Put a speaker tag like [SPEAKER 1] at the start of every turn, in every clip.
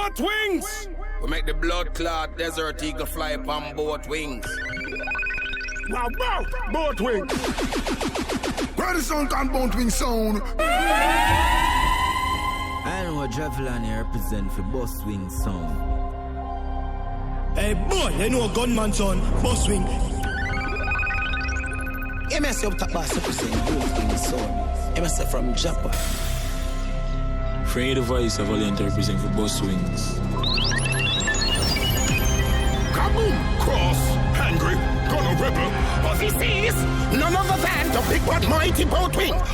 [SPEAKER 1] Both wings! We make the blood clot desert eagle fly upon both wings.
[SPEAKER 2] Wow, wow, both wings. Where the sound can both wings sound?
[SPEAKER 3] I know what Javelin here represent for Both Wings sound.
[SPEAKER 4] Hey boy, you know a gunman son, Both Wing.
[SPEAKER 5] You mess up top boss represent Both Wings sound. You mess up from Japan.
[SPEAKER 6] Free the voice of Valiant represent for Both Wings.
[SPEAKER 2] Kaboom! Cross, angry, gonna rebel. But he sees none of the van to pick what mighty both wings.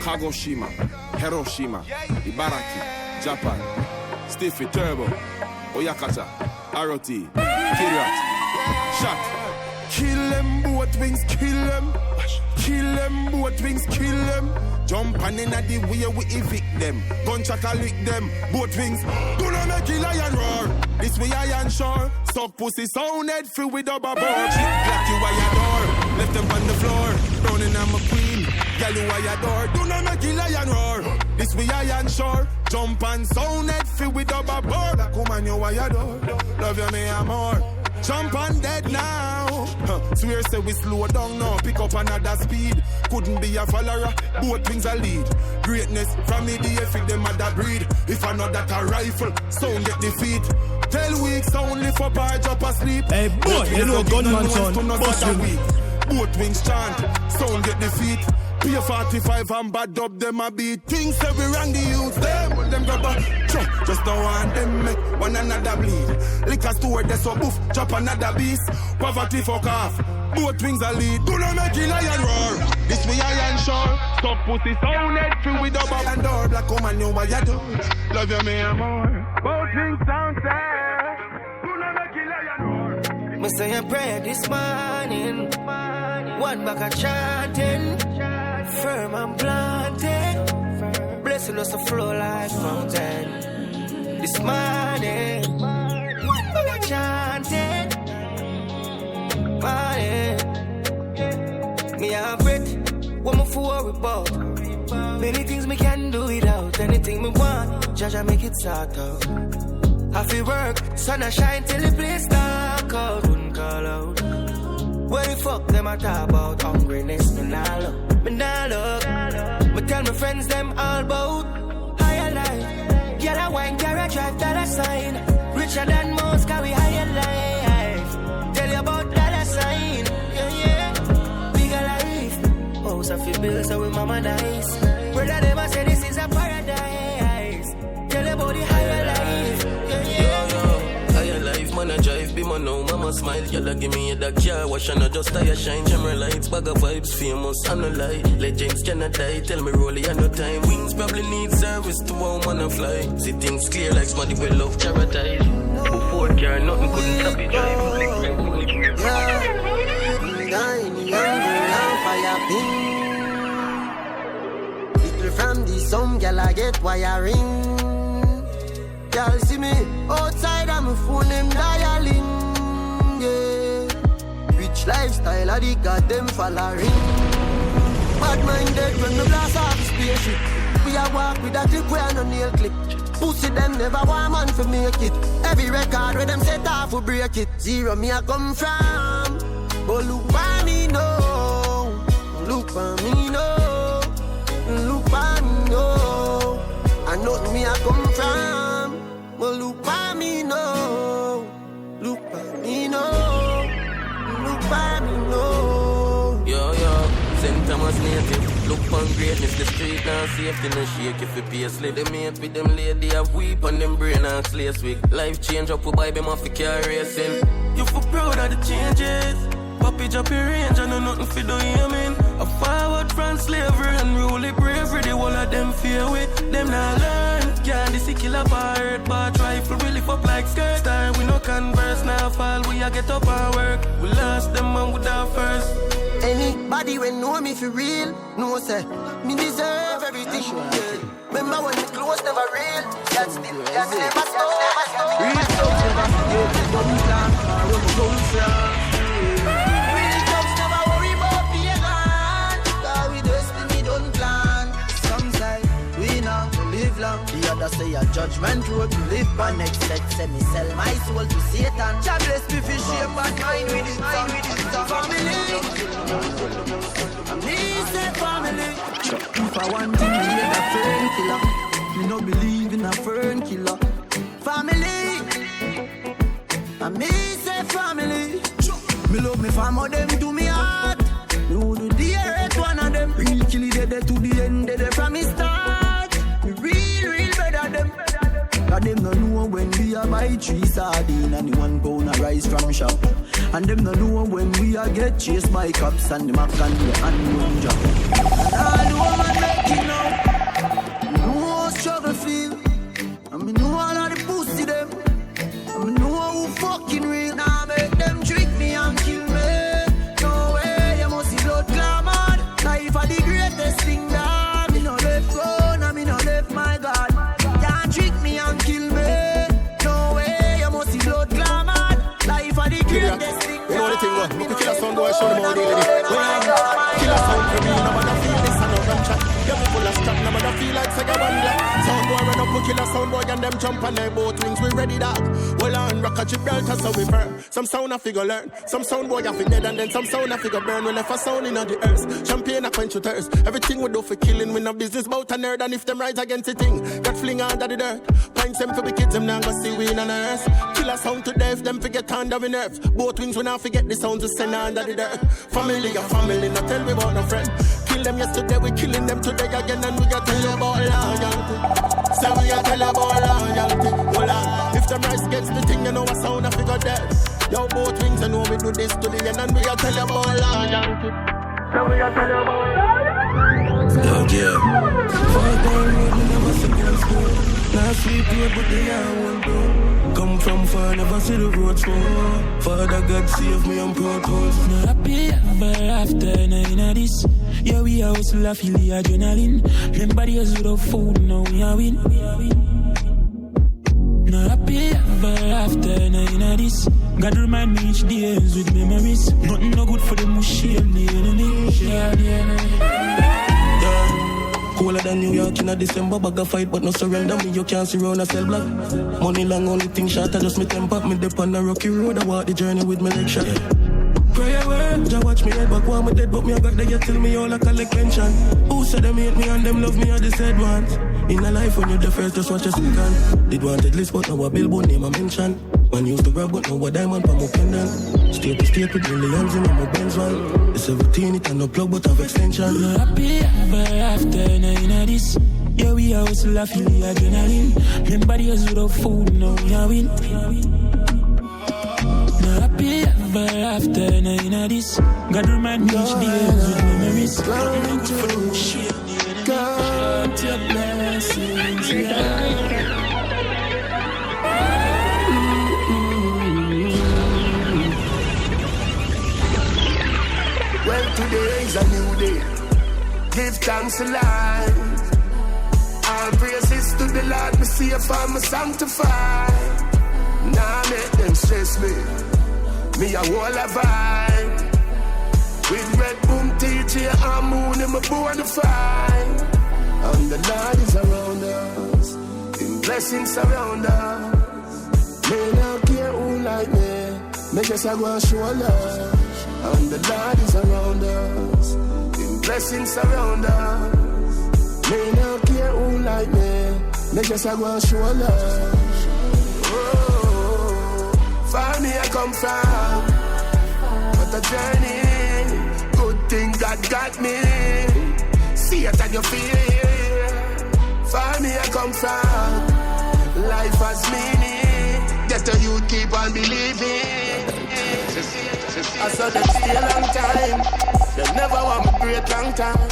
[SPEAKER 1] Kagoshima, Hiroshima, Ibaraki, Japan, Stiffy, Turbo, Oyakata, Aroti, Kirat, Shot.
[SPEAKER 2] Kill them, both wings, kill them. Kill them, both wings, kill them. Jump and in the way we evict them. Gunshot a lick them, both wings. Do not make it lion roar. This way iron shore. Suck pussy sounded free with a board. Chick black you wire door. Left them on the floor. Browning I'm a queen. Girl you wire door. Do not make it lion roar. This way iron shore. Jump and sounded free with a board. Black woman you wire door. Love you me a more. Jump and dead now. Swear say we slow down now. Pick up another speed. Couldn't be a follower. Both wings a lead. Greatness from me the if them other breed. If I know that a rifle, sound get defeat. Tell weeks only for bar drop asleep.
[SPEAKER 4] Hey boy, you know gunman son, Both Wing.
[SPEAKER 2] Both wings chant, sound get defeat. P45 and bad up them a beat. Things say we run the youth them. But them grab a just don't want them make one another bleed. Liquor store they so boof, chop another beast. Poverty fuck off, both wings a lead. Do not make it lion roar. This way iron shore. Stop pussy sounded free with double and door. Black woman you what you do. Love you me more. Both wings sound sad. Do not make it lion roar.
[SPEAKER 7] Me say a prayer this morning. One back a chanting. Firm and planted. Blessing us to flow like fountain. This morning. One back a chanting. Morning. Me a breath. What me for worry about? Many things me can do without. Anything me want, Jaja make it start out. I feel work, sun a shine till the place dark out. Wouldn't call out. What the fuck them a talk about? Hungriness, me nah look. Me nah look. Me tell my friends them all about higher life. Girl a wine, girl a drive, dollar sign. Richer than most, cause we higher life. Tell you about dollar sign. Yeah, yeah. Bigger life. House a few bills, so we mama nice. Brother them a say this is a paradise. Tell you about the higher life. Yeah, yeah.
[SPEAKER 8] Higher life, man a drive, be man now, mama smile. Y'all give me the car, wash and just tire shine. Camera lights, bag of vibes, famous, and no lie. Legends cannot die, tell me rolling and no time. Wings probably need service to one wanna fly. See things clear like somebody will love charity. Before car, nothing couldn't stop it drive.
[SPEAKER 9] Little from the some girl I get wiring. Y'all see me outside, I'm a phone them dialing. Yeah, rich lifestyle, I got them following. Bad minded when the blast off the spaceship. We a walk with a clip, we a no nail clip. Pussy them never want man for make it. Every record where them set off we break it. Zero me I come from. But look for me now. Look for me now. Look for me now. I know me I come from. Well, look by me, no. Look by me, no. Look by me, no.
[SPEAKER 8] Yo, St. Thomas native. Look on greatness, the street now safety, no shake if you pay slip. They mate with them lady, have weep on them brain and slaves week. Life change up, we buy them off the car racing. You feel proud of the changes. Papi drop your range, I know nothing for do you mean. A forward from slavery and rule bravery. The whole of them fear with them not learn. Can't this kill a pirate, but rifle we lift up like skirt. Time we no converse, now fall, we a get up and work. We lost them and we down first.
[SPEAKER 9] Anybody when know me for real, know say me deserve everything. Remember when the clothes never real, that's never stop. Real stuff never forget, don't plan, don't say.
[SPEAKER 5] lifelong. The other say a judgment road to live by. Next set say me sell my soul to Satan. Jah bless me for shame but mine with it. Family. Me say family. If I want to be a fern killer, me no believe in a fern killer. Family. And me say family. Me love me family, them to me heart. Me would do the earth one of them. Real kill it dead to the end, dead from me start. Me real better them. Cause them no know when we a buy 3 sardines and the 1 pound of rice from shop. And them no know when we a get chased by cops and the mac and the unknown job. And all the woman make it now. Me know how struggle feel. And me know all of the pussy them. And me know who fucking real. Now make them trick me and kill me. No way, you must see blood clamor. Life are the greatest thing that. Me no left road and me no left my God. Can't trick me and kill me. No way, you must see blood clamor. Life are the greatest thing that.
[SPEAKER 2] You know the thing what? Look at kill a sound boy, show them how they do it. Kill a sound for me, no matter feel this and no them chat. You be full of strap, no matter feel like second one black. Sound boy run up, kill a sound boy and them jump on their both wings. We ready dog. Well on, rock a Gibraltar so we burn. Some sound I figure learn. Some sound boy I figure dead and then some sound I figure burn. We left a sound in the earth. Champagne I quench your thirst. Everything we do for killing. We no business about a nerd. And if them rise against the thing, got fling under the dirt. Pints them for the kids, them now go see we in on earth. Kill a sound to death, them forget under the nerves. Both wings we now forget the sounds we send under the dirt. Family a family, not tell we about no friend. Kill them yesterday, we killing them today again. And we got tell you about loyalty. So we got tell you about loyalty. Hold on, if them rise against the thing, you know what sound I figure death. Yo, both wings, I know we do this to the end. And we got tell you about loyalty. So we got tell you about loyalty.
[SPEAKER 10] Yeah. Fuck down road, we never see girls go. Now sleep here, but they are one door. Come from far, never see the road slow. Father God save me on purpose.
[SPEAKER 6] Not happy ever after nine of this. Yeah, we are hustle, I feel the adrenaline. Remember the years without food, now we are win. Not happy ever after nine of this. God remind me each day ends with memories. Nothing no good for them who shame the enemy. Yeah, the enemy.
[SPEAKER 10] Cooler than New York in a December. Bag a fight but no surrender me. You can't see round a cell block. Money long, only thing short. I just me temper. Me dip on a rocky road. I walk the journey with my leg shot. Pray a word. Jah watch me head back while me dead. But me I got there you tell me all I collect pension. Who said them hate me and them love me are the said ones. In a life when you're the first just watch a second. Did wanted list but now a billboard name I mention. Man used to grab but now a diamond for my pendant. State to state with millions in my Benz one. The 17 it and no plug but have extension.
[SPEAKER 6] Not happy ever after nine of this. Yeah, we are hustle, I feel the adrenaline. Remember the years without food, now we are win. Not happy ever after nine of this. God remind me each day with memories.
[SPEAKER 10] Count your blessings, yeah.
[SPEAKER 2] Well, today is a new day. Give thanks to life. All praises to the Lord. Me see if I'm sanctified. Nah, make them stress me. Me a wall of vibe. With red boom TJ and moon in my born to fight. And the Lord is around us. In blessings surround us. May not care who like me. Me just a go and show love. And the Lord is around us. In blessings surround us. May not care who like me. Me just a go and show love. Oh, far me I come from. What a journey. Good thing God got me. See it and you feel it. Far me I come from. Life has meaning. Get a youth keep on believing. I saw them stay a long time. They never want me great long time.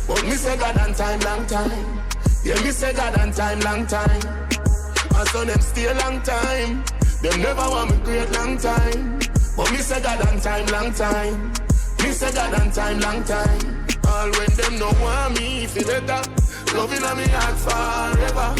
[SPEAKER 2] But me say God and time, long time. Yeah, me say God and time, long time. I saw them stay a long time. They never want me great long time. But me say God and time, long time. Me say God and time, long time. All when them no want me, feel better. Loving on me heart forever.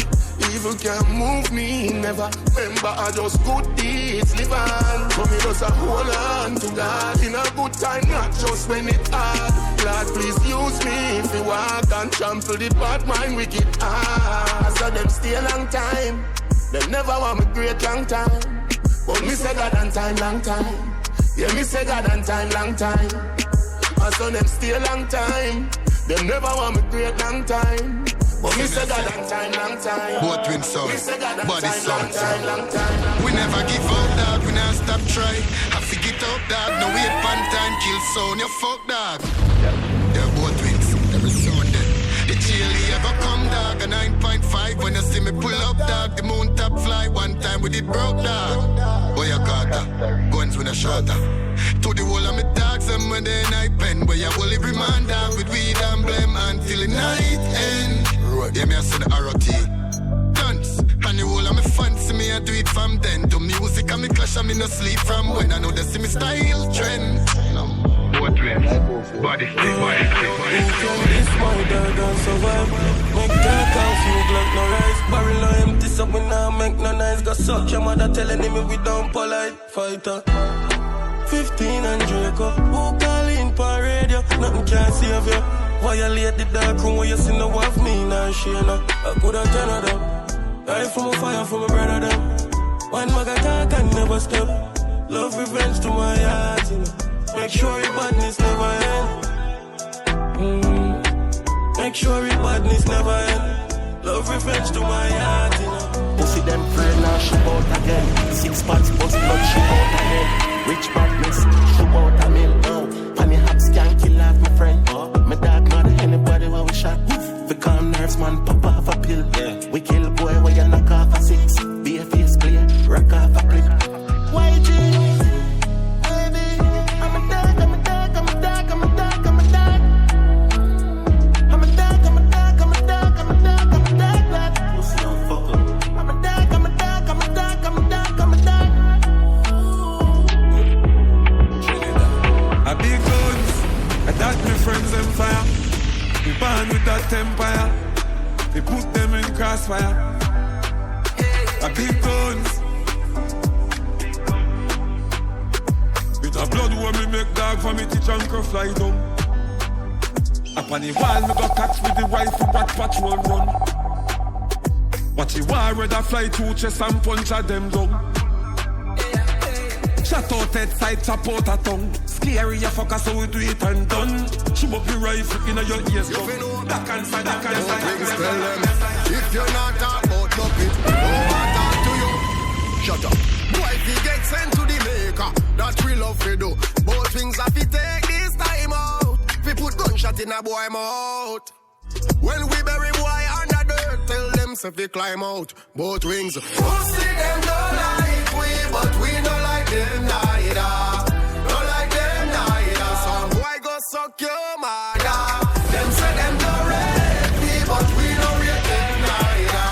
[SPEAKER 2] Evil can't move me, never. Remember, I just good deeds live on. So me just a hold on to God. In a good time, not just when it hard. Lord, please use me if you walk and trample the bad mind wicked heart. As I stay a long time. They never want me great long time. But me say God and time, long time. Yeah, me say God and time, long time. And so them stay a long time. They never want me great long time. But me say God and time, long time.
[SPEAKER 11] Both wings sound, body sound.
[SPEAKER 2] Long time.
[SPEAKER 11] We never give up, dog. We not stop try. I figure it out, dog. No wait pan time, kill sound. You fuck, dog. Yeah, both wings, every sound dead. The chili ever come, dog. A 9.5 when you see me pull up, dog. The moon top fly. One time we did broke, dog. Boy, you got that. Guns with a shutter. To the whole of me dogs and when they night pen. Where you will every man down with weed and blame until the night end. Yeah, me I say the ROT dance. And the whole of me fancy me I do it from then. To music and me clash and me no sleep from when I know they see me style trend. Both ways, body.
[SPEAKER 10] This my dog and survive. Make that house you like no rice. Barrel of empty so we now make no nice. Go suck your mother telling me we don't polite. Fighter 15 and Draco. Who call in per radio? Nothing can save you. Violate the dark room where you see no of me now share no. I coulda turn it up. Die from a fire from a brother them. One maga talk and never stop. Love revenge to my heart, you know. Make sure your badness never end. Make sure your badness never end. Love revenge to my heart, you know.
[SPEAKER 12] Pussy them friend now she out again. 6 spots bust blood she out again. Rich badness she out a mill. Panny hops can't kill off my friend. My dog not anybody where we shot. We calm nerves man pop off a pill. We kill a boy where you knock off a 6. Be a face player, rock off a clip. YG.
[SPEAKER 6] Friends and fire, we burn with that empire. We put them in crossfire. A big guns. With a blood where me make dog for me teach and crow fly down. Up on the wall me got catch with the rifle watch patrol run. Watch the war where the fly through chest and punch at them down. Shut out head side, chop out a tongue. Scary, you fucker, so we do it and done. Shoot up your rifle in your ears. That can side, that can side.
[SPEAKER 2] If you're not about nothing, no one talk to you. Shut up. Boy, if you get sent to the maker, that we love to do. Both wings have to take this time out. We put gunshot in a boy mouth. When we bury boy under dirt, tell them so they climb out. Both wings. Pussy them don't like we, but we don't like them neither. Don't like them neither. Some boy go suck your mother. Them say them don't rate me, but we don't rate them neither.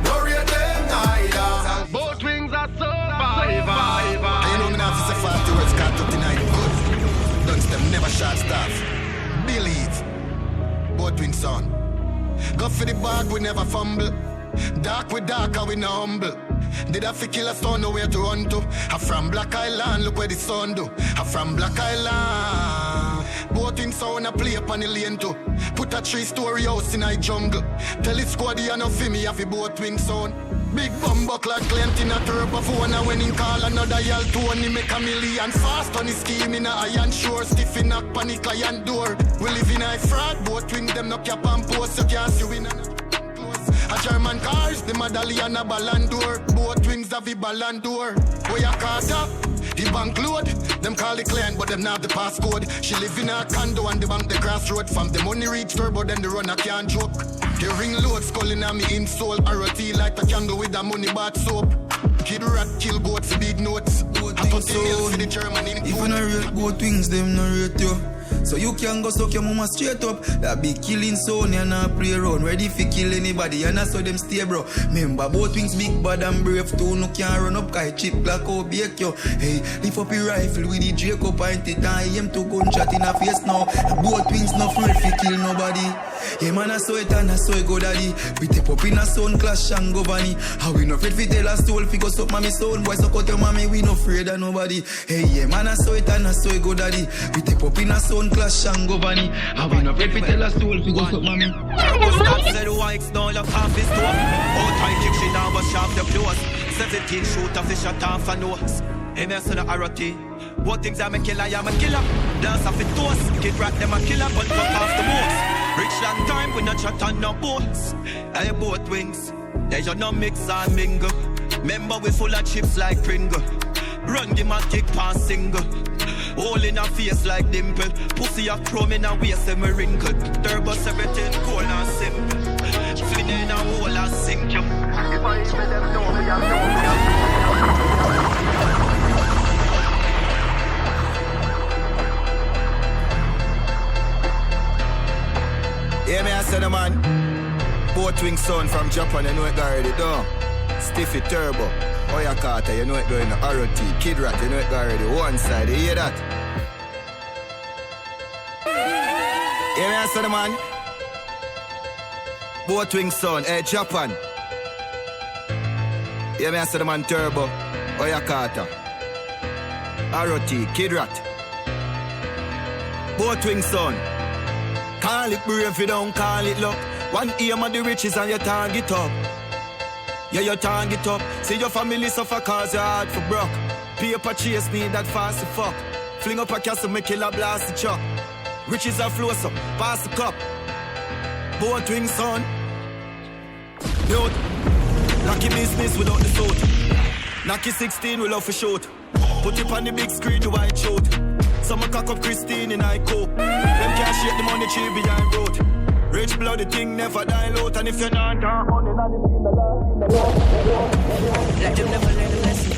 [SPEAKER 2] Don't rate them neither. Both wings are survivor.
[SPEAKER 11] I know me not to say 40 words, can't talk tonight. Good. Don't them never shot staff. Believe. Both wings on. Go for the bag, we never fumble. Dark with dark, and we no humble. Did I kill a stone, nowhere to run to? I'm from Black Island, look where the sun do. I'm from Black Island. Both in sound, I play up on the lane too. Put a 3-story house in a jungle. Tell it squad, you know, for me, have a both wing sound. Big bumbuck like Clint in a turbo phone. And when he call another y'all Tony, make a million fast on his scheme in a iron shore. Stiffy knock panic client door. We live in a fraud, both wing them no cap and post. You can't see we no a German cars, the medallion a Ballon d'Or. Both wings have the Ballon d'Or. Where you caught up, the bank load. Them call the client, but them not the passcode. She live in a condo and the bank the crossroad. From the money reach her, but then the runner can't joke. The ring load sculling on me insole. ROT like a candle with a money bath soap. Kid rat, kill goats, big notes. I put the meals for the German in.
[SPEAKER 3] If you no rate both wings, them no rate you. So you can go suck your mama straight up. That be killing sound, you not play around. Ready for kill anybody, and that's how them stay, bro. Remember, both wings big, bad and brave too. No can run up, cause chip black out, bake you. Hey, lift up your rifle with the Jacob point it and aim to gunshot in a face now. Both wings no afraid for kill nobody. Yeah, man, I saw it and I saw it go daddy. We tip up in a sound clash and go bunny. How we no afraid for tell a soul, fi go suck mommy sound. Boy, suck out your mommy, we no afraid of nobody. Hey, yeah, man, I saw it and I saw it go daddy. We tip up in a sound clash and go bunny. How we no afraid for tell a soul, fi go suck mommy.
[SPEAKER 13] Stop said the WINGS now look half his door. Out
[SPEAKER 3] 17 shoot a fish shot off a nose. Aim me the ROT. Both things I'm a killer, I'm a killer. Dance off it toast. Kid rat them a killer, but cut off the most. Rich long time, we not shot on no boats. I both wings. There's no mix and mingle. Remember we full of chips like Pringle. Run the matic pass single. Hole in a face like dimple. Pussy a chrome in a waist and me wrinkle. Turbo 17 cold and simple. Fin in a hole and sink you. If I even them know me, I know me. Yeah, me I said the man. Both wings son from Japan, you know it already done. Stiffy Turbo, Oyakata, you know it doing the ROT. Kid Rat, you know it already. One side, you hear that? Yeah, me I said the man. Both wings son, Japan. Yeah, me I said the man Turbo, Oyakata, ROT, Kid Rat. Both wings son. Call it brave, you don't call it luck. One aim of the riches and your target up. Yeah, your target up. See your family suffer cause you're hard for broke. Paper chase need that fast to fuck. Fling up a castle, make kill a blast the chuck. Riches are flow up, pass the cup. Both wings son. Note, lucky business without the suit. Knocky 16 we love for shoot. Put it on the big screen, the white shoot. Some cock up Christine in I cope. Them can't shake the money tree behind road. Rich bloody thing never dilute. And if you're not money, not the
[SPEAKER 13] let them never learn the lesson.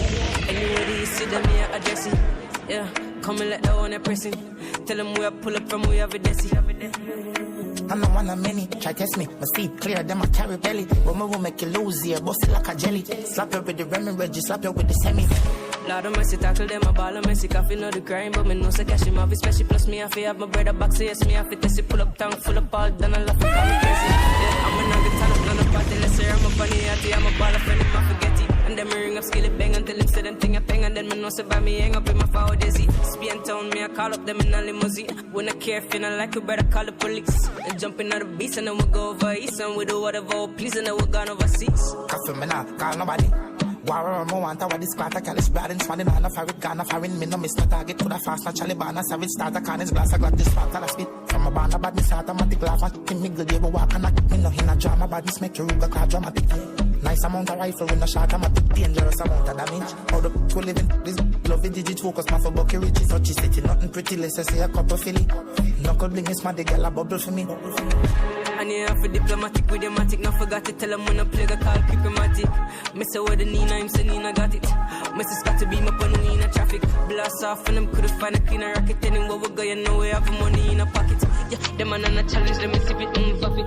[SPEAKER 13] Anywhere you see them here addressing. Yeah, come and let the one pressing. Tell them we are pull up from we have a desi.
[SPEAKER 14] I'm not one of many, try test me. My feet clear, them I carry belly. But my will make you lose here, bust it like a jelly. Slap you with the Remy Reggie, slap you with the semi.
[SPEAKER 13] Lord of mercy, tackle them, a ball of mercy. Coffee know the crime, but me know say cash him off. Especially plus me, I feel have my brother back, so yes, me, I feel test pull up tongue, full of ball, then I laugh and call me crazy. Yeah, I'm a nugget, turn up, none of party, let's say I'm a bunny, I'm a ball of friend, if I forget it. And then me ring up, skill it, bang until him say them thing a peng. And then me know say by me, hang up in my foul dizzy. Spain town, me, I call up them in a limousine. When I care, feeling like you better call the police. And jumping out the beast, and then we go over east, and we do whatever, please, and then we gone overseas.
[SPEAKER 14] Coffee me now, call nobody. War mo want our this quarter calice bad and swanning on a fabric gun foreign me no miss the target to the fast naturally banner savage starter can is glass I got this part of speed from a banner bad miss automatic laugh at him miggle they walk and I me no in a drama bad this make you ruga car dramatic nice amount of rifle with no shot automatic dangerous amount of damage how the people living this love digit focus my for bucky riches so she city nothing pretty let's say a couple filly knuckle bling is my the girl a bubble for me.
[SPEAKER 13] And you have to diplomatic with your matic. Not forgot to tell them when I play the call, keep your matic. Miss her with the Nina, I'm saying Nina got it. Mrs. got to be my pun in a traffic. Blast off and them couldn't find a cleaner rocket. Anywhere we go, you know we have money in a pocket. Yeah, them man on a challenge, let me see if it moves off it.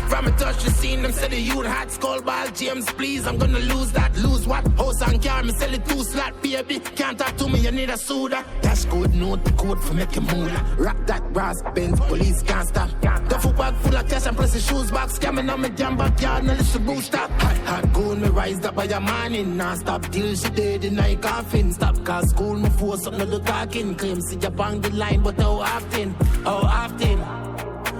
[SPEAKER 1] From a touch the scene, them say the youth hot skull ball. James, please, I'm gonna lose that. Lose what? House and car, me sell it 2 slot, baby. Can't talk to me, you need a soda. Dash code, note the code for make a moolah. Rock that brass, Benz, police can't stop. Duffel bag full of cash and plus the shoes box. Scamming on me jam backyard, no little boost up. Hot gold, me rise up by your morning. Non-stop till she dead in my coffin. Stop cause school, me force up, no look talking. Claim see you bang the line, but how often? How often?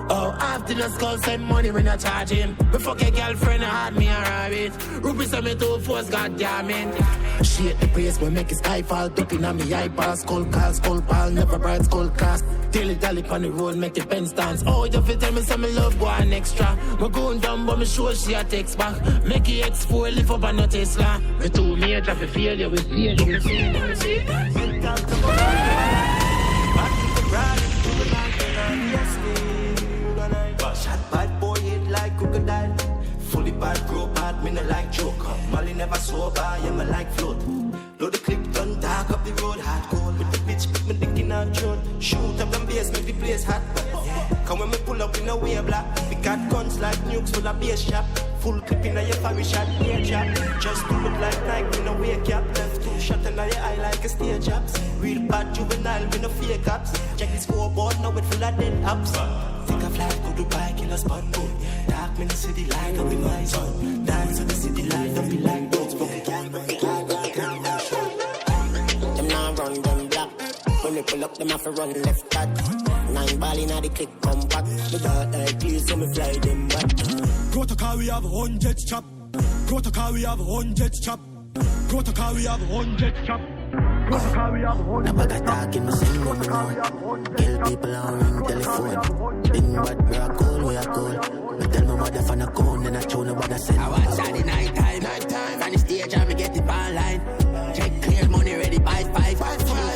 [SPEAKER 1] Oh, after the skull send money when I charge him. Before your girlfriend had me a rabbit. Rupees on me 2 force, goddamn it. Shit the place we make his eye fall. Ducking on me iPad, skull call, skull pal. Never bright skull cast. Daily dally on the road, make the pen stance. Oh, you fit tell me some love go on extra. Me going down but me sure she a text back. Make it X4 lift up on no Tesla. Me too major for failure with failure.
[SPEAKER 5] Shot bad boy hit like crocodile. Fully bad, grow bad, me no like joke. Molly never sober, yeah, me like float. Load the clip, done dark up the road, hardcore. With the bitch, put me dick in her throat. Shoot up them bass, make the place hot. Come when me pull up in a way black. We got guns like nukes full of bass shop. Full clip in your fiery shot, near chop. Just to look like Nike in a wake cap. Left 2 shot in your eye like a stage chops. Real bad juvenile, we no fake cops. Check the scoreboard, now it full of dead ups. Think I fly, go Dubai, kill a spun boom. Dark in the city light, don't be my son. Dance in the city light, don't be like those. Them
[SPEAKER 12] now run them black. When they pull up, them have to run left back. 9 ball in the click, come back. The dark eye, please, so me fly them back.
[SPEAKER 4] Protocol, we have 100 chop. Protocol, we have 100 chop. Protocol, we have 100 chop. Protocol, we have 100
[SPEAKER 12] chop. Now talking, me sing what me know. Kill people on ring telephone. In what we are cool, we are cool. Me tell me mother fan a cone, then I tune about the set. I watch Saturday night time. From the stage, I me get it online. Check clear money ready by 5.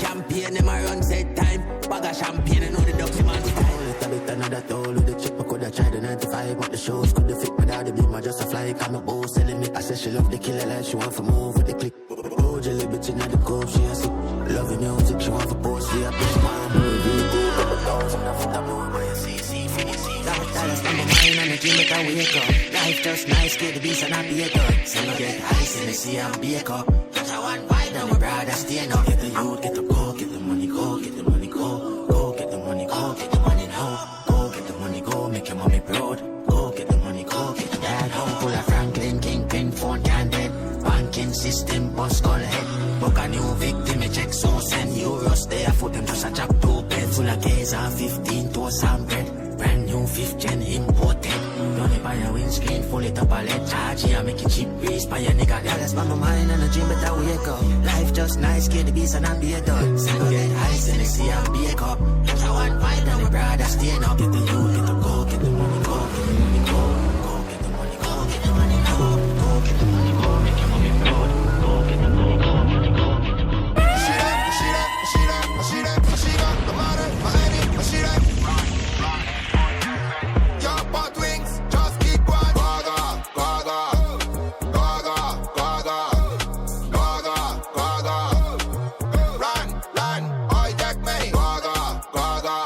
[SPEAKER 12] Champagne, them a run set time. Bag of champagne, I know the ducks man style. Little bit another toll with the chick, I coulda tried the 95. But the shows couldn't fit without the beam, I just a fly. Come a bow selling me. I said she love the killer like she want to move with the click. Oh, jelly bitch in the cope, she a sick. Loving music, she want to post, she a bitch, man. Movie, couple thousand, I fit a move by a CC, finish. I stand my mind on the dream that I wake up. Life just nice, get the beast and I be a dog. Some get ice in the sea and bake up. Just I want white and my brother stand up. Get the youth, get the go, get the money go, get the money go. Go get the money, go get the money now. Go get the money, go make your mommy proud. Go get the money, go get the dad home. Pull a Franklin, Kingpin, phone can dead. Banking system, boss call head. Book a new victim, a check so send euros. They foot them just a chop 2 bed. Full of gays and 15 to a bread. Brand new 5th gen imported. Don't buy a windscreen, full it up a lead charge. Yeah, make it cheap breeze, buy a nigga. Yeah, that's my mind and a dream, but I wake up. Life just nice, get the beast and I be a dog. Send get ice in the sea and bake up. Just I want fight and the brother staying up. Get the youth, get the go, get the money go, get the money go. Go get the money go, get the money go. Go get the money go, make your mommy proud. Go get the money go, money go.
[SPEAKER 2] Mashira, the mother, my lady, Mashira. Your both wings, just keep going. Gaga, gaga, gaga, gaga, gaga, gaga. Run, I take me. Gaga, gaga, gaga,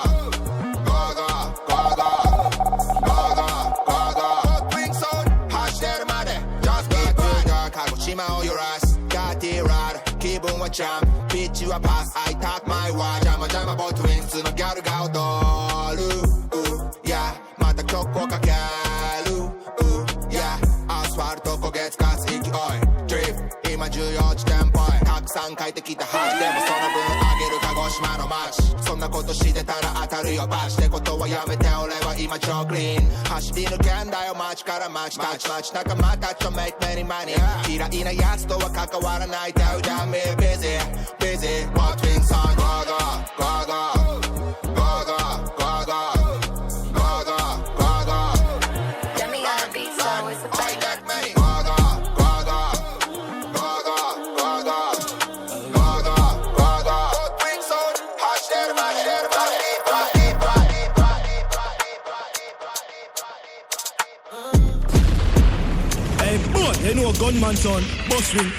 [SPEAKER 2] gaga, gaga, gaga. Both wings on, hash their mother, just keep going. Kagoshima on your ass, got it right, keep on watch out. Bitch, you a pass, I talk my watch. I'm a jam about wings, no gotta go doll. Yeah, mata choco cacalo. Yeah, asfalto gets gas, oi. Drift, image yacht tempo. Taksan kaite kita hash, demo sono bun, ageru Kagoshima no match. そんなことしてたら当たるよバシってことはやめて俺は今超クリーン走り抜けんだよ街から街タッチ街仲間たちと make many money 嫌いなやつとは関わらないダウダメ busy Both wings on Gaga Gaga Gaga Gaga Gaga Gaga
[SPEAKER 15] Get me on the beat so it's a
[SPEAKER 2] I got many Gaga Gaga Gaga Gaga Gaga Gaga Both wings on hash their body
[SPEAKER 4] Hey boy, you know a gunman son, boss wing.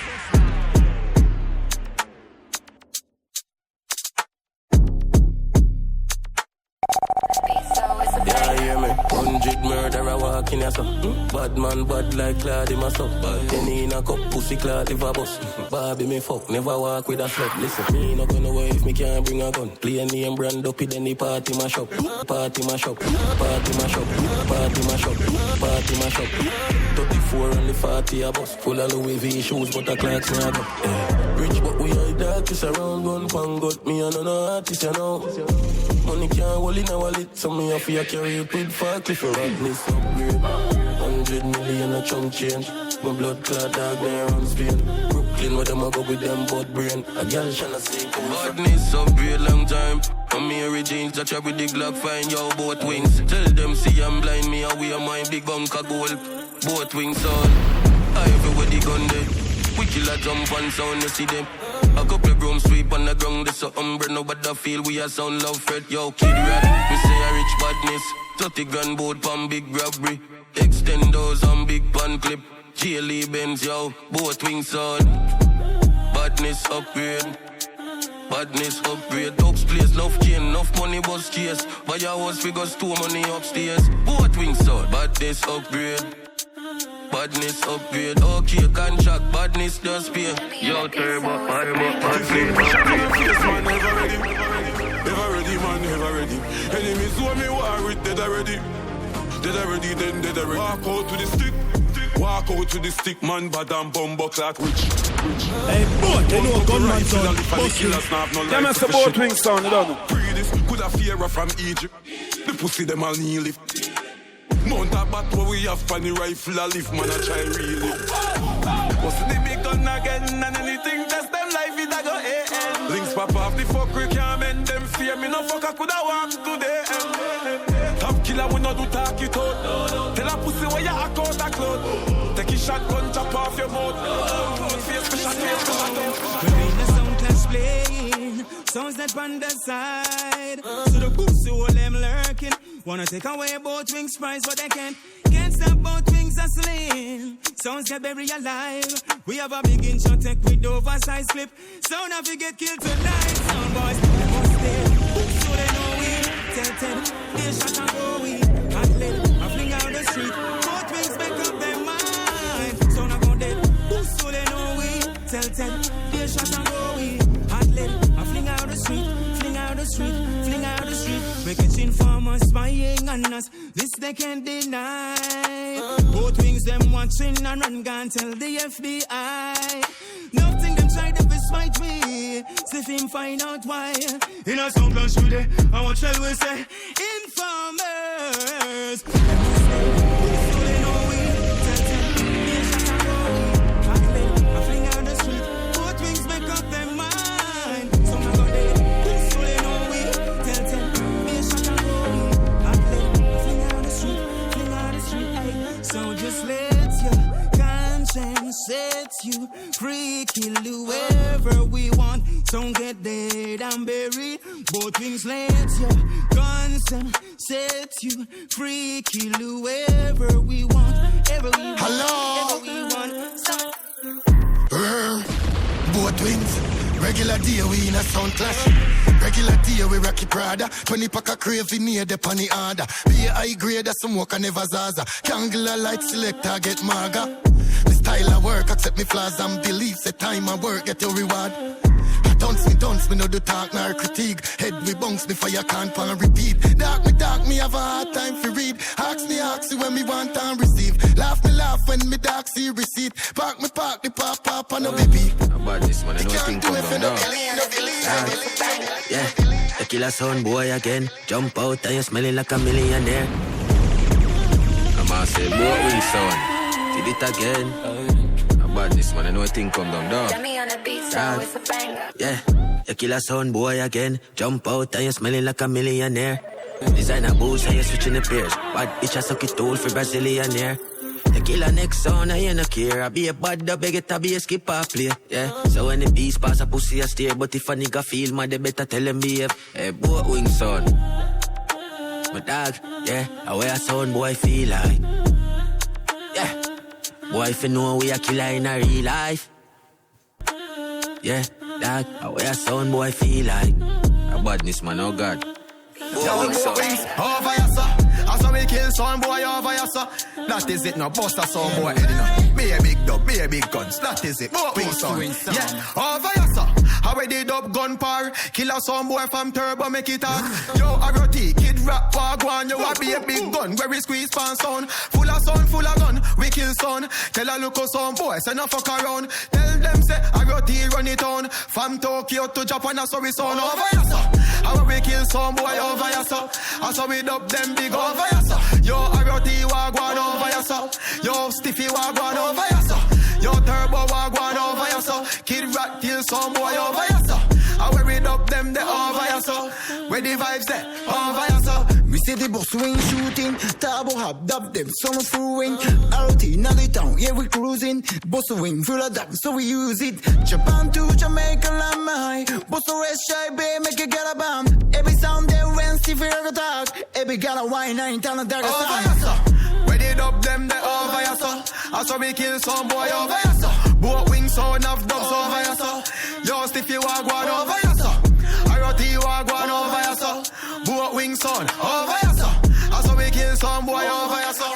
[SPEAKER 8] Yeah, hear me. 100 murderer walking here, so bad man, bad like Claude, my son. Penny in a cup, pussy Claude, if a bus. Barbie, me fuck, never walk with a slut. Listen, me no gonna away if me can't bring a gun. Play a name brand up, then the party mash up. Party mash up, party mash up, party mash up, party mash up. 34 on the 40 a bus. Full of Louis V shoes, but a clocks me a go. Rich, but we are darkest around, gun pan got me and no artist, you know. Money can't hold in a wallet, so me have to carry it with Farkley for badness upgrade. 100 million a chunk change. My blood clot dog there on Spain. Brooklyn where them a go with them both brain. A girl shanna say badness upgrade long time. I'm Mary Jeans that with the Glock fine, yo, both wings. Tell them see I'm blind, me away my big bunker gold. Both wings on, I everywhere the gun dead. We kill a jump and sound, you see them. A couple broom sweep on the ground, this a umbre, nobody feel we a sound love fret. Yo, kid rat, we say a rich badness. 30 gun boat pan big robbery. Extendos on big pan clip. J-Lee Benz, yo, both wings on. Badness upgrade. Badness upgrade. Dogs place, enough cane, enough money bus case. Buy a house, we got store money upstairs. Both wings on. Badness upgrade. Badness upgrade, okay, contract, badness just pay. Yo, turbo, badness upgrade.
[SPEAKER 6] Never ready, man, never ready. Enemies who me war with, dead already. Dead already, then dead already. Walk out to the stick. Walk out to the stick, man, bad and bumbo clock rich.
[SPEAKER 4] Hey, boy, they know a gunman son, boss wing.
[SPEAKER 6] Them as a boat wing sound, you don't know. Breed this, could have fear from Egypt. The pussy them all kneel lift. Mount a bat where we have funny rifle a lift, man, a try really. What's the big gun again and anything test them life it a go end. Links pop off the fuck we can't mend them fear. Me no fuck I coulda walked today. Top killer we no do talk it out. Tell a pussy where you act out a cloud. Take a shotgun chop off your mouth.
[SPEAKER 16] When the sound clash playing, sounds that on the side. So the boots all them lurking. Wanna take away both wings prize, but they can't stop both wings hustling. Sounds get buried alive. We have a big inch tech with oversized clip. Sound have to get killed tonight. Sound boys, they must stay. So they know we tell they shot and go we. Hot lead, I fling out the street. Both wings make up their mind. Sound I go dead. So they know we tell they shot and go we. Hot lead, I fling out the street. Fling out the street, fling out the street. We catching farmers spying on us. This they can't deny. Both wings them watching and run gun tell the FBI. Nothing them try to fight me. See him find out why. In a song clash today, and what shall we say? Informers. Set you free, kill whoever we want. Don't get dead and buried. Both wings let your guns and set you free, kill whoever we want. Ever we want.
[SPEAKER 11] Hello.
[SPEAKER 16] Ever we want.
[SPEAKER 11] Both wings. Regular day we in a sound clash. Regular day we Rocky Prada. 20 pack of cravy near the panny order. Be a high grade as some walk and never zaza. Candle light selector get maga. The style of work accept me flaws and beliefs. The time I work get your reward. Dunce me no do talk nor critique. Head we bounce me fire can't pan repeat. Dark me have a hard time for read. Ask me when me want and receive. Laugh when me dark see receipt. Park the pop and no beep.
[SPEAKER 8] About this man, I know think come down. Yeah, the killer sound boy again. Jump out and you smelling like a millionaire. I'm gonna say both wings sound. Did it again. About this man, I know think come down.
[SPEAKER 15] Dummy on a beat, so it's a banger.
[SPEAKER 8] Yeah, the killer sound boy again. Jump out and you smelling like a millionaire. Designer boots and you switching the pairs. Bad bitch I suck it tool for Brazilianaire. The killer next sound I ain't no care. I be a bad dub, I get a be a skipper play. Yeah, so when the beast pass a pussy a stare. But if a nigga feel mad, they better tell him behave. Hey, both wings son. My dog, yeah, I wear a sound boy feel like. Yeah, boy if you know we a killer in a real life. Yeah, dog, I wear a sound boy feel like. A badness man, oh God.
[SPEAKER 17] Both wings son. Over your son. I saw me kill some boy over your son. That is it, no buster some boy head enough. Be a big dub, be a big guns. That is it, both wings son. Yeah, over your son. How we did up gun par. Kill some boy from Turbo, make it hot. Yo, Aroti, kid rap, wagwan. You a be a big gun, where we squeeze pan son. Full of gun, we kill son. Tell a look of some boy, say no fuck around. Tell them say, Aroti run it on. From Tokyo to Japan, I saw we son over your son. How we kill some boy over your son. I saw we dub them big over your son. Yo, Aroti wagwan over your son. Yo, Stiffy wagwan over your son. Yo, Turbo wagwan over your son. Kid rat kill some boy over your son. I wear it up them the over your son. Where the vibes there over your son.
[SPEAKER 5] We see the boss wing shooting, Turbo hop, dub them, son of full wing. Out in the town, yeah we cruising. Boss wing full of dub, so we use it. Japan to Jamaica, Lamai. Boss rest shy, babe, make it get a bomb. Every sound they when Stiffy talk. Every got a wine, I ain't telling that
[SPEAKER 17] over your son. Where they dub them the over your son. I saw me kill some boy over your son. Both wings sound of dubs over your son. Yo, Stiffy wagwan over your son. Aroti wagwan over your son. Both wings sound over your son. I saw me kill some boy over your son.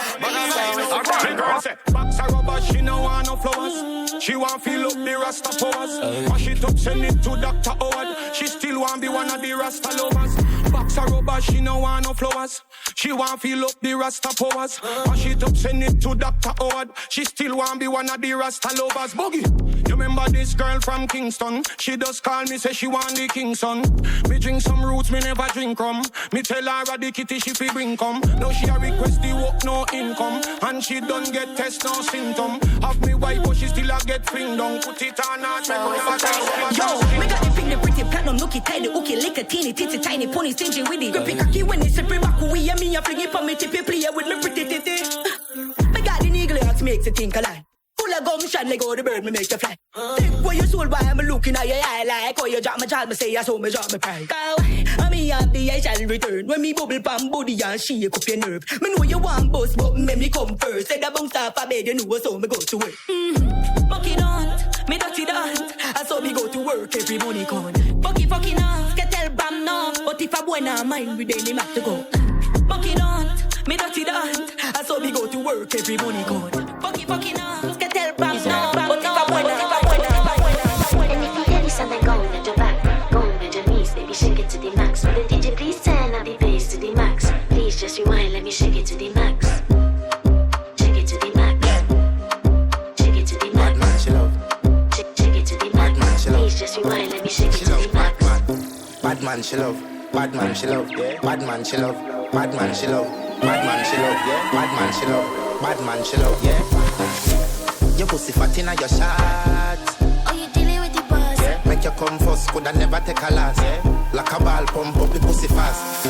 [SPEAKER 6] Box a rubber, she no want no flowers. She want feel up the Rasta powers. Mash it up, send it to Dr. Howard. She still want be one of the Rasta lovers. Box a rubber, she no want no flowers.
[SPEAKER 2] She want feel up the Rasta powers. Mash it up, send it to Dr. Howard. She still want be one of the Rasta lovers. Boogie, you remember this girl from Kingston? She just call me, say she want the king son. Me drink some roots, me never drink rum. Me tell her the kitty she fi bring come. Now she a request the work, no income. And she don't get test, no symptom. Have me wife, but she still a get fling down. Put it on her,
[SPEAKER 18] yo, me got the finger pretty platinum, nookie tidy, ookie, lick a teeny, titty, tiny, pony, stingy with it. Grippy cocky when it's slippery back, we and me, I fling it for me, tippy, play with me pretty titty. Me got the eagle heart makes it think alive. Full of gumption, let go the bird, me make you fly. Think where your soul, why I'm looking at your eye like. Oh, you drop my child, me say I saw me drop my pride. I me have the I shall return. When me bubble palm body and shake up your nerve. Me know you want bust, but me come first. Said I bounce off a bed, you know so me go to work. Bucky don't, me dirty don't. I saw me go to work, every money con. Bucky fucking off, get tell bam no. But if I wanna mind, we then him have to go. Bucky don't, me dirty don't. I saw me go to work, every money con. Bucky fucking off, get tell bam no. But if I wanna,
[SPEAKER 15] and if you hear this and then go on your back, go on your knees, baby, shake it to the max. Will the DJ please turn up the bass to the max? Please just rewind, let me shake it to the max. Shake it to the max. Shake it to the max. Bad man, she love. Shake it to the max. Please just rewind, let me shake it to the max.
[SPEAKER 17] Bad man, she love. Bad man, she love. Bad man, she love. Bad man, she love. Bad man, she love. Bad man, she love. Bad man, she love. Yeah. Your pussy fat inna your shots.
[SPEAKER 15] Oh, you dealing with the boss?
[SPEAKER 17] Make you come first, coulda never take a last. Like a ball, pump up the pussy fast.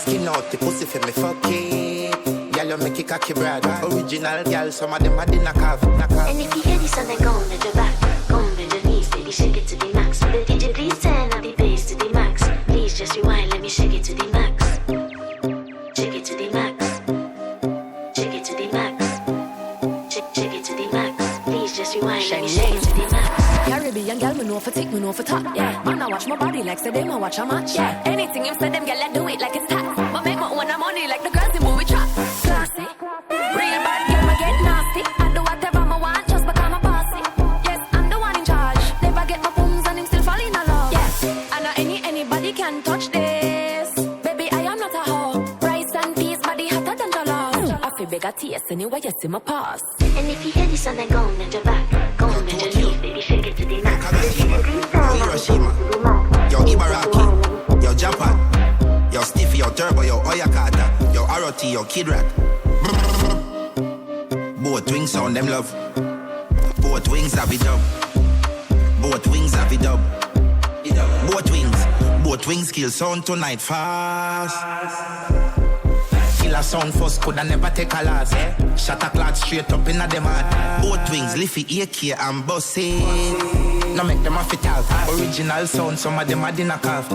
[SPEAKER 17] Skin out the pussy for me, fuck it. Girl, you make it cocky brad. Original girl, some of them are the knockoff.
[SPEAKER 15] And if you hear this and then go on your back, go on your knees, baby, shake it to the max. Will the DJ please turn up the bass to the max? Please just rewind, let me shake it to the max. Shake it to the max. Shake it to the max. Shake it to the max. Please just rewind, let me shake it to the max.
[SPEAKER 19] Caribbean girl, me know for tick, me know for top. Yeah, man, I watch my body like say them, I watch a match. Yeah, anything you say them, girl, I do it like it's tax. But make my own money like the girls in movie trap. Classy, real bad girl, me get nasty. I do whatever I want just because I'm bossy. Yes, I'm the one in charge. Never get my booms and him still fall in love. Yes, and not anybody can touch this. Baby, I am not a hoe. Rice and peas, body hotter than jollof. I feel bigger taste anyway, you see my pass.
[SPEAKER 15] And if you hear this and then go on your back, go on your knees, baby, shake it to the max.
[SPEAKER 17] Yo Hiroshima, yo Ibaraki, yo Japan, yo Stiffy, yo Turbo, yo Oyakata, yo Aroti, yo Kid Rat. Both wings sound them love. Both wings have it up. Both wings have it up. Both wings kill sound tonight fast. Killer sound first, coulda never take a loss. Shot a clock straight up in a dem heart. Both wings, Liffy, AK and Bossy. Now make them a fit out. Original sound, some of them are dinner calf.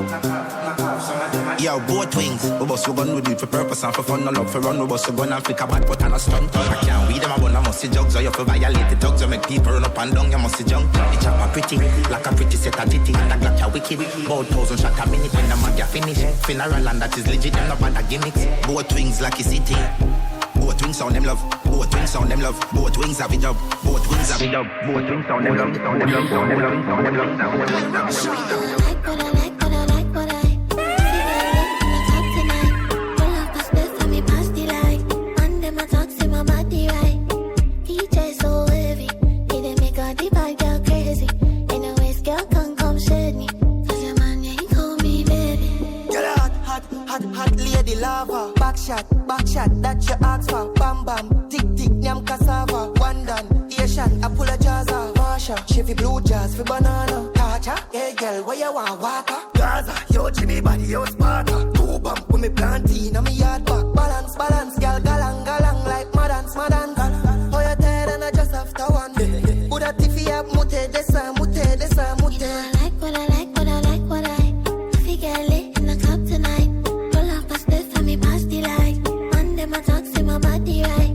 [SPEAKER 17] Yo, both wings. We bust we gun, we do it for purpose and for fun. No love for run, we bust we gun and flick a bad put and a stunt. I can't weed them a bun, I must see jugs. Or you for violate the thugs, you make people run up and down, you must see junk. The chopper pretty, like a pretty set of titty. And a Glock ya wicked. About 1,000 shot a minute when the mag ya finish. Funeral and that is legit, them no bad gimmicks. Both wings like a city. Both wings sound them love. Both wings sound them love. Both wings have it up. Both wings have it up. Both wings sound them love. Sound them love. Sound them love. Sound them love. Sound them love. Sound them love.
[SPEAKER 7] Hot lady lava, back shot, that you ask for. Bam bam, tick tick, nyam cassava. One done, Asian, I pull a jazza. Marsha, Chevy blue jazz for banana. Tacha, yeah girl, where you want water? Gaza, yo Jimmy body, yo Sparta. Two bump with me plantain, on me yard back. Balance, girl, galang like madans. Oh you tired and I just after one. Buddha tiffy up, mute desa.
[SPEAKER 15] What I like, what I if you get lit in the club tonight. Pull up a split for me past the light. Man, them a talk, see my body right.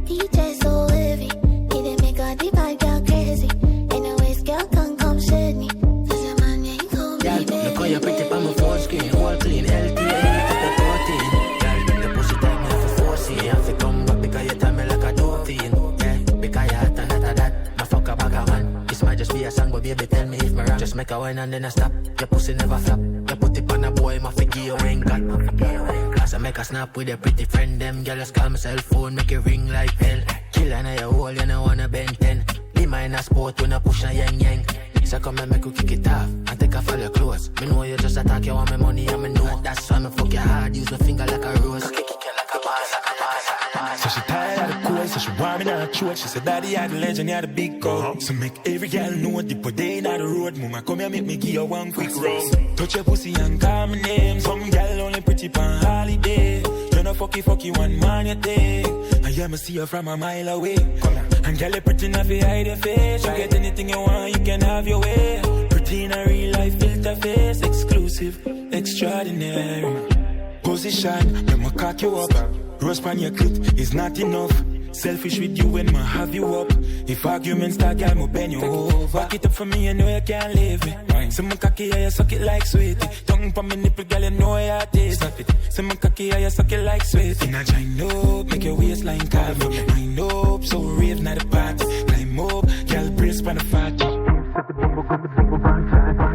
[SPEAKER 15] DJ so heavy, he didn't make all the vibe girl crazy. Anyways, girl can't come shade me. Cause your man ain't call me baby.
[SPEAKER 10] Look how you pretty on my phone screen. All clean, healthy, ain't up the protein. Girl, the pussy tight, me have to force it. Have to come back because you tell me like a dolphin. Yeah, because you hot and hot of that. My fuck a bag of man. This might just be a song, but baby tell me if me rap. Just make a wine and then I stop. Your pussy never flop. You put it on a boat.
[SPEAKER 20] boy, my figure you ain't got. Cause I make a snap with a pretty friend, them girl just call my cell phone, make it ring like hell. Killer na your hole, you know wanna bend 10. Be mine a sport when I push a yang yang. So come and make you kick it off and take off all your clothes. Me know you just attack, you want my money and me know. That's why me fuck your hard, use my finger like a rose. Kick it like a boss.
[SPEAKER 21] So she tired of the cool, so she want me not church. She said daddy had the legend, had the big goal. So make every girl know the put day in the road. Mama come here, make me give you one quick roll. Touch your pussy and call my name. Some girl only pretty pan holiday. You know fucky one man you take. I hear me see you from a mile away. And girl you pretty enough to hide your face. You get anything you want, you can have your way. Pretty in a real life, filter face. Exclusive, extraordinary. Position, let me cock you up. Rose on your clit is not enough. Selfish with you when I have you up. If arguments start, girl, me bend you over. Back it up for me, you know you can't leave me. Say my cocky, yeah, you suck it like sweetie. Tongue pa me nipple, girl, you know you taste of it. Say my cocky, yeah, you suck it like sweetie. Now join up, make your waistline carve me. Wind up, so rave not the party. Climb up, girl, brace for the fatty.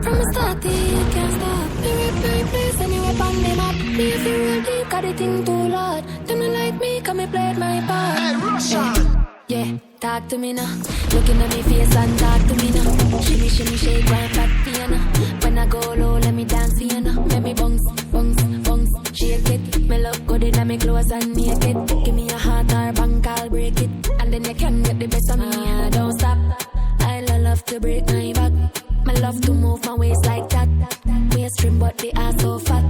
[SPEAKER 19] From the start, you can't stop. Me rip my place and you up on them up. Me if you real deep, got the thing too loud. Them not like me, come and play my part.
[SPEAKER 1] Hey, Russian!
[SPEAKER 19] Yeah, talk to me now. Looking at me face and talk to me now. Shimmy, shimmy, shake, one fat piano. When I go low, let me dance for you now. Let me bounce, bounce, bounce, shake it. Me look good in my clothes and make it. Give me a heart or bank, I'll break it. And then you can get the best of me. Don't stop. I love to break my back. I love to move my waist like that. Waist trim but the ass so fat.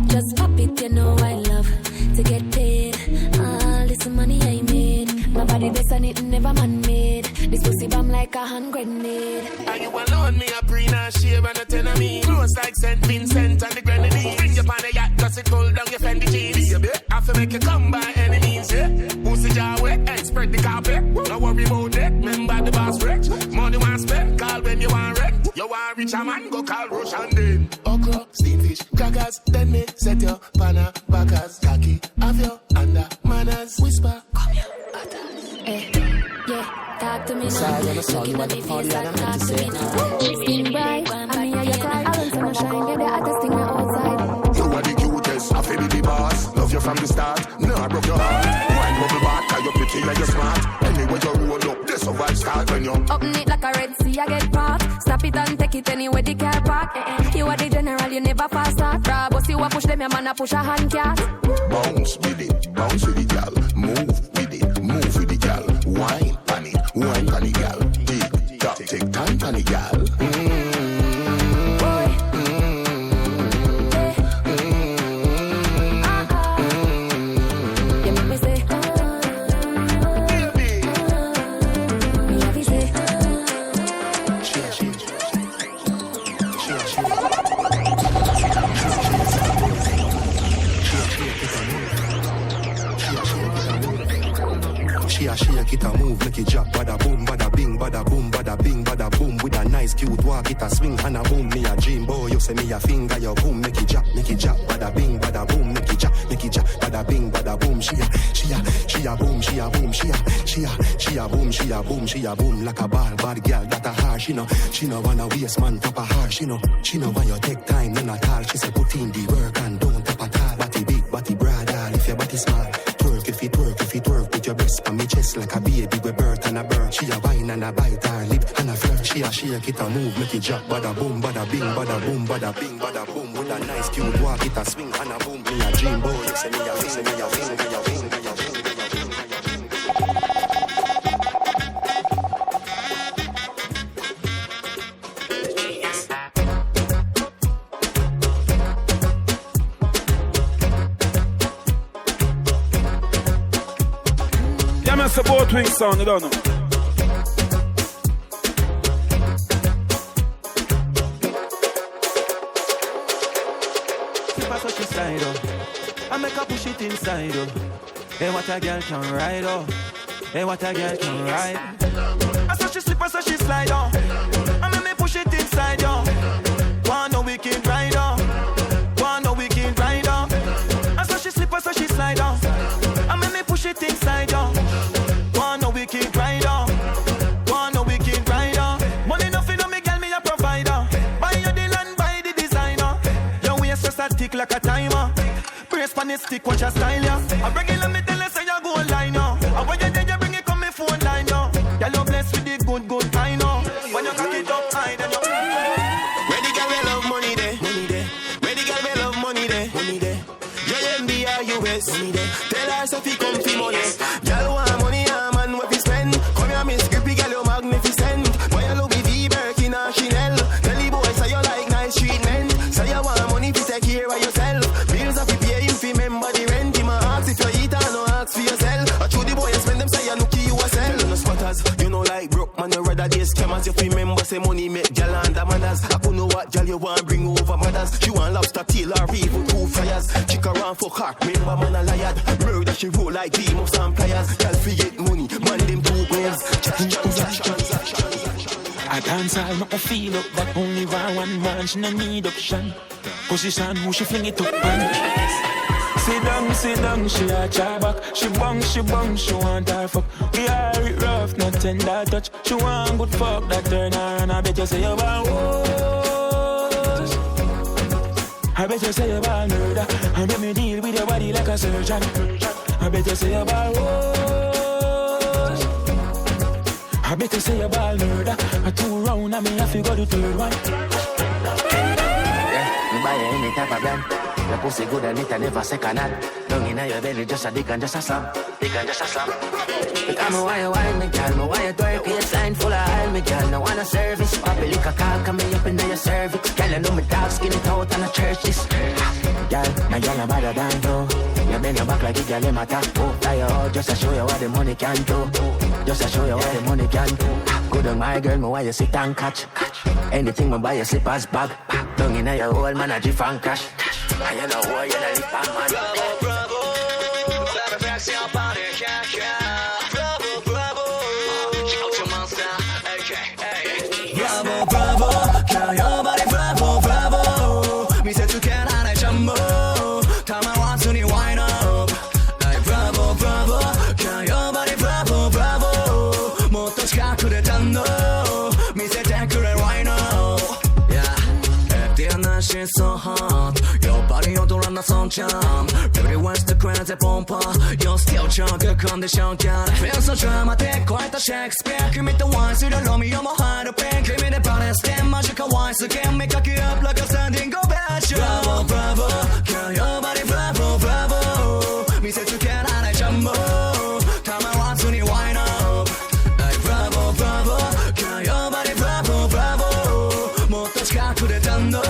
[SPEAKER 19] Just pop it, you know I love to get paid. All this money I made. My body this and it never man-made. This pussy bomb like a hand grenade.
[SPEAKER 1] Are you alone? Me a pre and shave and a ten of me. Close like St. Vincent and the Grenadine. Bring you on the yacht, cause it pull down your Fendi jeans. Baby, I have to make you come by any means, yeah. Pussy jar wet, and spread the carpet. Don't worry about that, remember the boss wreck. Money want spend, call when you want rent. You want rich a man, go call Rush and then. Okra, steamfish, crackers, then me set your panna, backers, khaki, have your under manners. Whisper, come here, butters.
[SPEAKER 19] Yeah, talk to me now. Looking at me face and talk to me now. Skin bright, and me and you cry. I want some shine, get the hottest thing outside.
[SPEAKER 2] You are the cutest, I feel the boss. Love you from the start, no I broke your heart. Wine bubble back, cause you're pretty and you're smart. Anyway you roll up, this a vibe start when you
[SPEAKER 19] up neat like a Red Sea, I get parked. Stop it and take it anywhere the car park. You are the general, you never fast start. Bravo, see what push them, your man a push a hand cat.
[SPEAKER 2] bounce with the gal. Move with it, move with the gal. Wine pan it, gal. Tick tock, take time pan it, gal. Shake it a move, make it drop, bada boom, bada bing, bada boom, bada bing, bada boom. With a nice cute walk, it a swing and a boom. Me a dream boy, you say me a finger, your boom, make it drop, bada bing, bada boom, make it drop, bada bing, bada boom. She a boom, she a boom, she a boom like a ball, bad girl that a her. She no wanna waste man top of her. She no want you take time, none at all. She say put in the work and don't tap at all. Body big, body broad, all if your body small. Twerk if it work, put your breast on me chest like a baby with birth and a bird. She a wine and a bite her lip and a flirt. She a shake it a move, make it drop, bada boom, bada bing, bada boom, bada bing, bada boom. With a nice cute walk, it a swing and a boom. Me a dream boy, you say me a fing, me a fing, me a fing, me a fing.
[SPEAKER 6] That's the Both Wings sound, you don't know.
[SPEAKER 22] Keep her such a side up. I make her push it inside up. Hey, what a girl can ride up. Hey, what a girl can ride. I saw she slip, I saw she slide on. I make me push it inside up. One no wicked ride up. One no wicked ride up. I saw she slip, I saw she slide on. I make me push it inside up. One no wicked rider, one no wicked rider. Money nothing on me, girl, me a provider. Buy your the land, buy the designer. Your waist just a tick it stick, watch your style, yeah. I regular me tell you say you go line, yo. And when you then you bring it come me phone line, yo. Y'all you blessed with the good kind, yo. When you cock it up high, then you.
[SPEAKER 3] Where the girl we love money there, money there. Where the girl we love money there, money there. US, money there. Tell her so fi come fi money. Girl want money, a man what fi spend. Come here, Miss Grippy, girl you magnificent. Why you Louis V, Birkin or Chanel? Tell the boy say you like nice treatment. Say you want money fi take care of yourself. Bills a fi pay him fi remember the rent. Him a ask if you eat or no ask for yourself. I show the boy you spend them say you look you a sell. You no squatters, you know like broke man you rather days scammers. You fi remember say money make girl under manners. I could know what girl you want bring over mothers. She want lobster tail or even two fryers. Chick around for her, remember man a liar. Murder she roll like game of some pliers. Girl fi get money, man them two waves.
[SPEAKER 21] I dance all make her feel up that only one man she no need option. Position who she fling it up on. Sit down, she a try back. She bang, she want her fuck. We are it rough, not tender touch. She want good fuck that turn her and I bet you say you want whoa. I bet you say you want murder. And let me deal with your body like a surgeon. I bet you say you want whoa. I bet you say you want murder. I 2 round and me have to go to 3rd one.
[SPEAKER 20] Yeah, me buy any type of brand. Your pussy good and it I never second hand. Down in your belly just a dick and just a slam. Dick and just a slam. Because me why you wine me girl, me why you twerk. It's line full of oil me girl, no want a service. Papi lick a cock and me up in your cervix. Girl you know me dog skin it out and a church this. Girl, my girl no better than you. You bend your back like it girl in my top. Oh, fly you out just to show you what the money can do. Just to show you what the money can do. Good on my girl, me why you sit and catch. Anything me buy you slippers bag. Down in your old man a G fan crash. And you know why you not live man.
[SPEAKER 3] Bravo, bravo. Let me flex your body, yeah. Bravo, bravo. Shout your monster, okay.
[SPEAKER 16] Bravo, bravo. Girl, your body, bravo, bravo. Me say you can't hide jumbo. Time I want to wind up. Like bravo, bravo. Girl, your body, bravo, bravo. Motto scacco de tanto. Me say take her and wind up. She's so hot. Your body on the run the sun charm. Really wants the crazy pompa. You're still strong, good condition, girl. Feel so dramatic, quite a Shakespeare. Give me the wine, so you love me, you're my heart of pain. Give me the body, stand magical wine, so can make cocky up like a standing go bad. Bravo, bravo, girl, your body, bravo, bravo. Me say you can't hide a jumbo. Time I want to wine up. Like bravo, bravo, girl, your body, bravo, bravo. Motto scacco de tanto.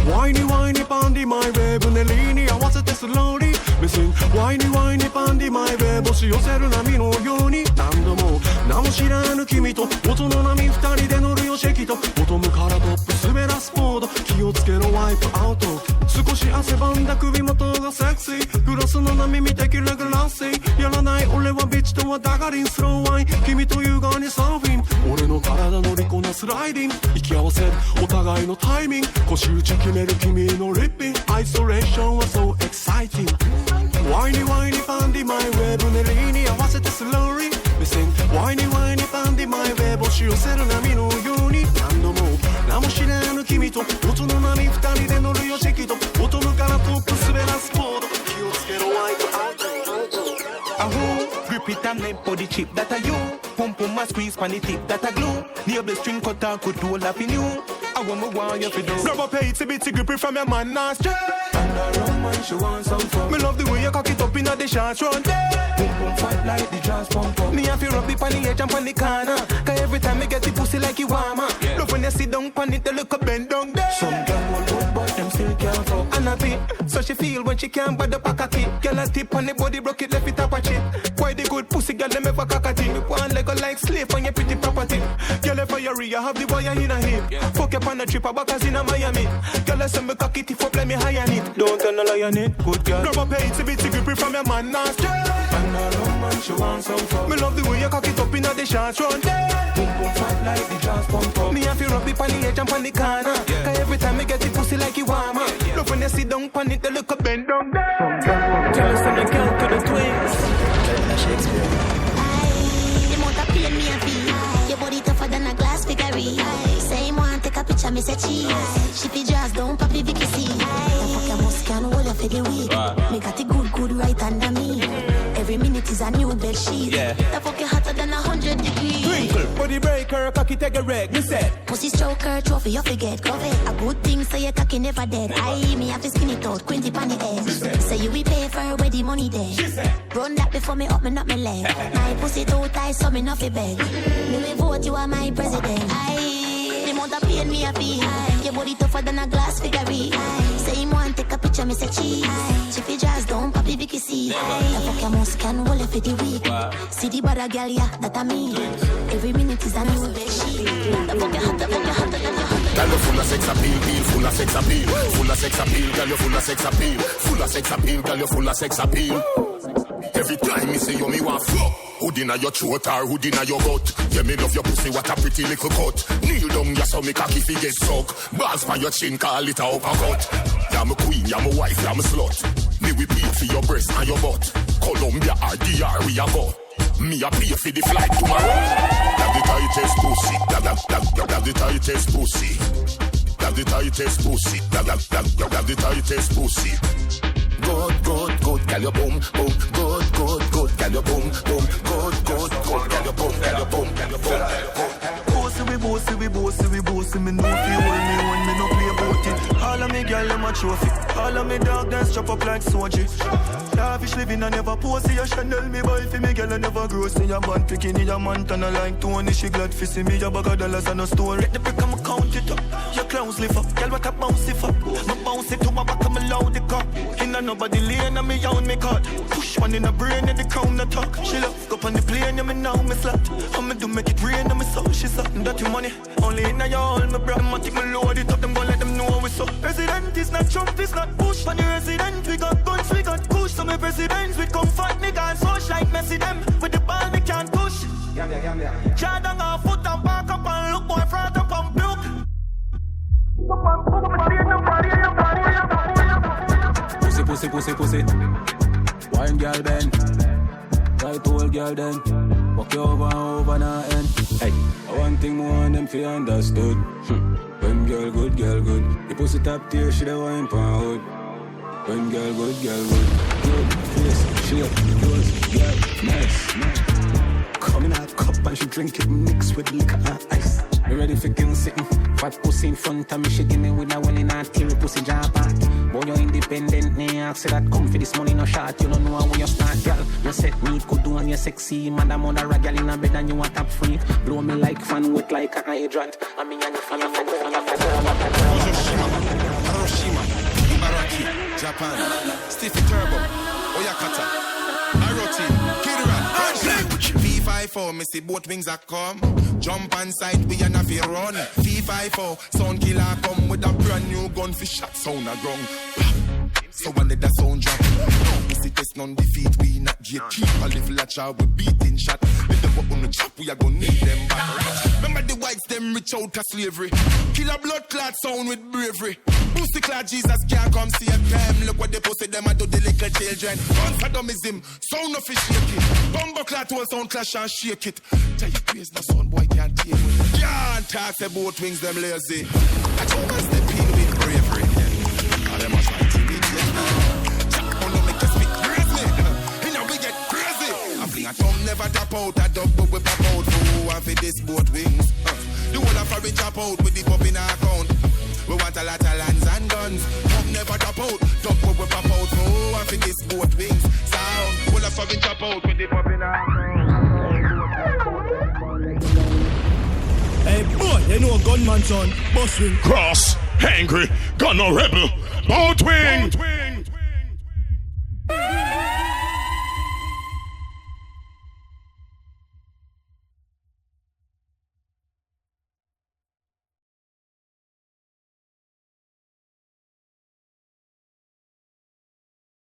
[SPEAKER 9] Whiny pandy my web ねりに合わせてスローリー目線 Whinyパンディマイウェイ押し寄せる波のように何度も名も知らぬ君と音の波二人で乗るよシェキとボトムからトップ滑らすモード気をつけろワイプアウト少し汗ばんだ首元がセクシーグラスの波見てキレグラスやらない俺はビッチとはダガリンスローワイン君という側にサーフィン俺の体乗りこなスライディング息合わせるお互いのタイミング腰打ち決める君のリッピングアイソレーションは so excitingワイニパンディマイウェーブネリーに合わせてスローリー目線ワイニパンディマイウェーブ押し寄せる波のように何度も名も知らぬ君と音の波二人で乗るよシェキとボトムからトップ滑らすコード気をつけろワイプアウト
[SPEAKER 21] Grip it and let body chip that are you Pump pump my squeeze pan the tip that are glue Near the string cut out could do up in you I want you to do Grab up it's a bitty grip it from your man nostril And the rum man she want some fun Me love the way you cock it up in the short run Boom boom fight like the jazz pump up Me have to rub it on the edge and on the corner Cause every time me get the pussy like you warmer Love when you sit down pan it, they look up bend down there Some girl want good but them still can't fuck And a bit, so she feel when she can't buy the pack a kick Girl a tip on the body, broke it, left it up a chip Why the good pussy girl, them ever cock a thing Me want like a like slave on your pretty property Girl if I you have the wire in a hip Fuck up on a trip, a backers in a Miami Girl I send me cock it, if up, let me high on it Don't tell no lie on it, good girl Grab up it's a bit grip from your man nostril And a rum man, she want some fun Me love the way you cock it up in the short run Boom boom fat like the jazz pump up Me have to rub it on the edge and on the corner Cause every time me get the pussy like you warmer Love when you sit down on it, they look up bend down there Tell us when you count to the twins Shakespeare
[SPEAKER 15] cheese. Same one, take a picture, me say cheese. Shippy jazz, don't poppy Vicky C. The fuck you must can hold you for the week. Me got the good right under me. Every minute is a new bed sheet. The fuck you hotter than 100 degrees.
[SPEAKER 22] Twinkle, body breaker, cocky take a wreck. Me said,
[SPEAKER 15] pussy stroker, trophy you forget. Covet a good thing, so your cocky never dead. I me have to skin it out, quinty pan the head. Say you will pay for where the money there. Run that before me up, me not me leg. My pussy too tight, so me not fi beg. Me will vote you are my president. The amount of pain me a feel. Your body tougher than a glass figure. Same one, take a picture, me say cheese. Chippy jazz, don't poppy Vicky C. The fuck you must can hold it for the week. See the bad girl, yeah, that I mean. Every minute is a new bed sheet. The fuck you hot, the fuck you hot, the fuck you hot.
[SPEAKER 1] Girl, you full of sex appeal, full of sex appeal. Full of sex appeal, girl, you full of sex appeal. Full of sex appeal, girl, you full of sex appeal. Every time me see you, me want flow. Hood inna your throat or hood inna your gut. Yeah, me love your pussy, what a pretty little cut. Kneel down, ya so me cocky fi get suck. Balls by your chin, call it a uppercut. Ya me queen, ya me wife, ya me slut. Me we beat for your breast and your butt. Colombia or DR, we a go. Me a pay for the flight tomorrow. That the tightest pussy, that the tightest pussy. That the tightest pussy, that the tightest pussy. Good, girl, your boom, boom. Good, girl, your boom, boom. Good, girl, your boom, girl, your boom, girl, your boom.
[SPEAKER 22] Bossy, me know if you hold me when me no play about it. All of me girl, them a trophy. All of me dog, them strap up like Soji. Lavish living, I never pose. See a Chanel, me buy for me girl, I never grow. See a man picking in a Montana like Tony. She glad for see me, a bag of dollars and a store. Rate the brick, I'ma count it up. Your clowns lift up, girl, what a bounce it up. Me bounce it to my back, I'm loud the cup. Inna nobody lane, and me own me cut. Push one in the brain, and the crown the talk. She love, go on the plane, and me now me slut. I'ma do make it rain, and me so she suck. That your money, only in a y'all, my brother. I'ma take me load it up, them gon' let them know we so. President is not Trump, is not Bush. When the resident, we got guns, we got push. So my presidents, we comfort niggas, social like Messi them. With the ball, they can't push. Jordan off foot and back up and look, boy, front up and look. Pussy. Wine girl bend. Right old girl then. Walk you over and over now end. Hey, one thing more on them fi understood. When girl good. The pussy top tier, she the wine pan hood. When girl good. Good face, shape, clothes, girl, nice. Come in a cup and she drink it mixed with liquor and ice. Me ready for kill sitting. Fat pussy in front of me, she give me with a one in a teary pussy jaw back. Boy, you're independent, me ask you that come for this money no shot. You don't know how you start, girl. You set me good do and you sexy. Madam on a rag, in a bed and you want top freak. Blow me like fan, wet like a hydrant. I mean, and you fan.
[SPEAKER 2] Hiroshima, Ibaraki, Japan, Stiffy Turbo, Oyakata, Aroti, Kiran, V54, me see both wings are come. Jump on sight, we and a fi run. V54, sound killer come with a brand new gun for shot sound a ground. So when the sound drop, we see test none defeat, we not get keep a little latch out, we beating shot. Let them up on the chop, we are gonna need them back. Remember the whites, them rich out of slavery. Kill a blood clot sound with bravery. Pussy clot Jesus can't come see them. Look what they pussy them and do the little children. Gun sadomism, sound of fish shake it. Bumbo clot will sound clash and shake it. Tell you praise the son boy can't take it. Can't talk about wings them lazy. I told us they peel with bravery. And them must fight it. Jack on no make us speak crazy. You know we get crazy. I fling a thumb never tap out. A double whip pop out. Who want for this both wings? The whole of orange chop out with the pop in our account. We want a lot of lands and guns. Thumb never tap out. Double whip pop out. Who want for this both wings? Sound. Whole of orange chop out with the pop in our account.
[SPEAKER 4] Hey boy, you know gunman son, boss wing.
[SPEAKER 13] Cross, angry, gun no rebel, both wing.